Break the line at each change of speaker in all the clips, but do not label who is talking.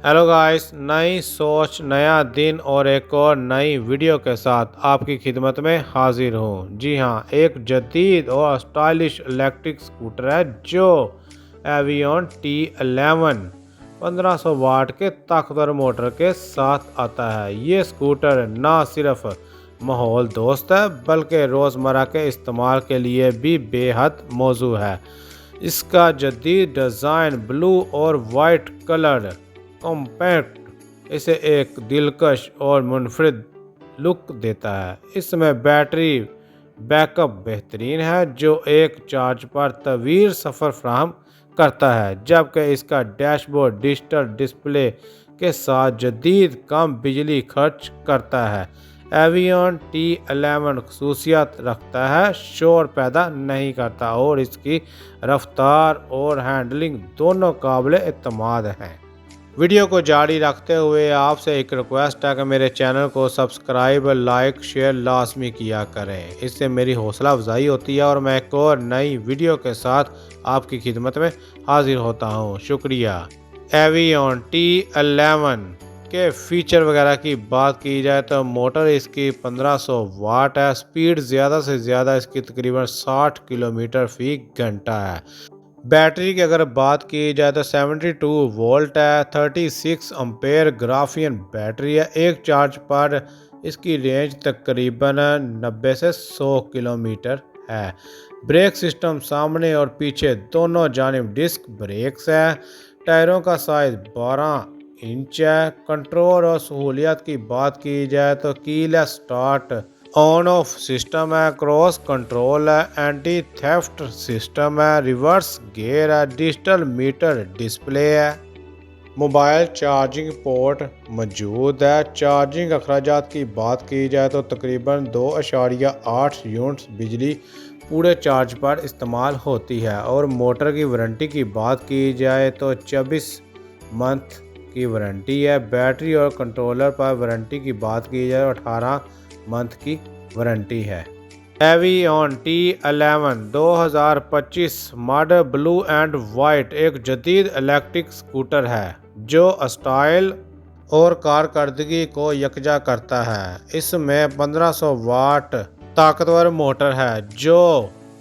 Hello guys, नई सोच नया दिन और एक और नई वीडियो के साथ आपकी खिदमत में हाजिर हूँ। जी हाँ, एक जदीद और स्टाइलिश इलेक्ट्रिक स्कूटर है जो एवियन T11 1500 वाट के ताकतवर मोटर के साथ आता है। ये स्कूटर ना सिर्फ माहौल दोस्त है बल्कि रोज़मर्रा के इस्तेमाल के लिए भी बेहद मौजू है। इसका जदीद डिज़ाइन ब्लू और वाइट कलर कॉम्पैक्ट इसे एक दिलकश और मुनफरिद लुक देता है। इसमें बैटरी बैकअप बेहतरीन है जो एक चार्ज पर तवील सफ़र फराहम करता है, जबकि इसका डैशबोर्ड डिजिटल डिस्प्ले के साथ जदीद कम बिजली खर्च करता है। एवियन T11 खसूसियत रखता है, शोर पैदा नहीं करता और इसकी रफ्तार और हैंडलिंग दोनों काबिल एतमाद हैं। वीडियो को जारी रखते हुए आपसे एक रिक्वेस्ट है कि मेरे चैनल को सब्सक्राइब, लाइक, शेयर लाजमी किया करें। इससे मेरी हौसला अफजाई होती है और मैं एक और नई वीडियो के साथ आपकी खिदमत में हाजिर होता हूं। शुक्रिया। एवियन T11 के फीचर वगैरह की बात की जाए तो मोटर इसकी 1500 वाट है। स्पीड ज़्यादा से ज़्यादा इसकी तकरीबन 60 किलोमीटर फी घंटा है। बैटरी की अगर बात की जाए तो 72 वोल्ट है। 36 एम्पेयर ग्राफियन बैटरी है। एक चार्ज पर इसकी रेंज तकरीबन 90 से 100 किलोमीटर है। ब्रेक सिस्टम सामने और पीछे दोनों जानिब डिस्क ब्रेक्स है। टायरों का साइज 12 इंच है। कंट्रोल और सहूलियत की बात की जाए तो keyless start, on off system है, क्रॉस कंट्रोल है, एंटी थेफ्ट सिस्टम है, रिवर्स गियर है, डिजिटल मीटर डिस्प्ले है, मोबाइल चार्जिंग पोर्ट मौजूद है। चार्जिंग अखराजात की बात की जाए तो तकरीबन 2.8 यूनिट्स बिजली पूरे चार्ज पर इस्तेमाल होती है। और मोटर की वारंटी की बात की जाए तो 24 मंथ की वारंटी है। बैटरी और कंट्रोलर पर वारंटी की बात की जाए तो 18 मंथ की वारंटी है। Avian T11 2025 model blue and white एक जदीद इलेक्ट्रिक स्कूटर है जो स्टाइल और कारकर्दगी को यकजा करता है। इसमें 1500 वाट ताकतवर मोटर है जो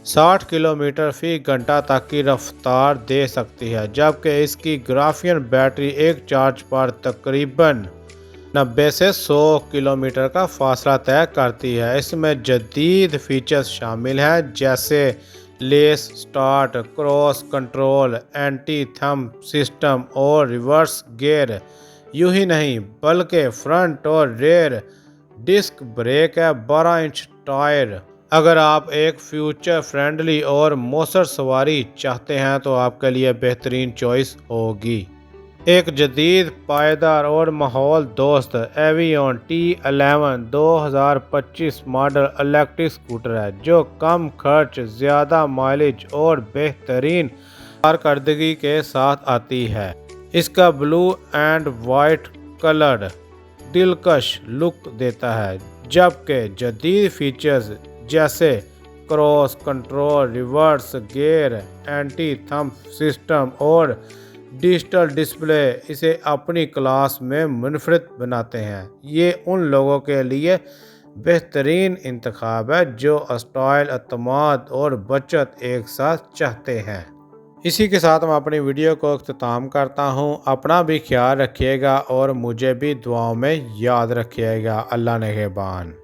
60 किलोमीटर फी घंटा तक की रफ्तार दे सकती है, जबकि इसकी ग्राफियन बैटरी एक चार्ज पर तकरीबन 90 से 100 किलोमीटर का फासला तय करती है। इसमें जदीद फीचर्स शामिल हैं जैसे less start, cross control, anti thumb system और रिवर्स गियर। यूं ही नहीं बल्कि फ्रंट और रेयर डिस्क ब्रेक है। 12 इंच टायर। अगर आप एक फ्यूचर फ्रेंडली और मौसर सवारी चाहते हैं तो आपके लिए बेहतरीन चॉइस होगी। एक जदीद पायदार और माहौल दोस्त avian T11 2025 model electric scooter है जो कम खर्च, ज़्यादा माइलेज और बेहतरीन कारकर्दगी के साथ आती है। इसका ब्लू एंड वाइट कलर दिलकश लुक देता है, जबकि जदीद फीचर्स जैसे cross control, reverse gear, anti thumb system और डिजिटल डिस्प्ले इसे अपनी क्लास में मुनफरिद बनाते हैं। ये उन लोगों के लिए बेहतरीन इंतखाब है जो स्टाइल, एतमाद और बचत एक साथ चाहते हैं। इसी के साथ मैं अपनी वीडियो को इख्तिताम करता हूँ। अपना भी ख्याल रखिएगा और मुझे भी दुआओं में याद रखिएगा। अल्लाह नेगहबान।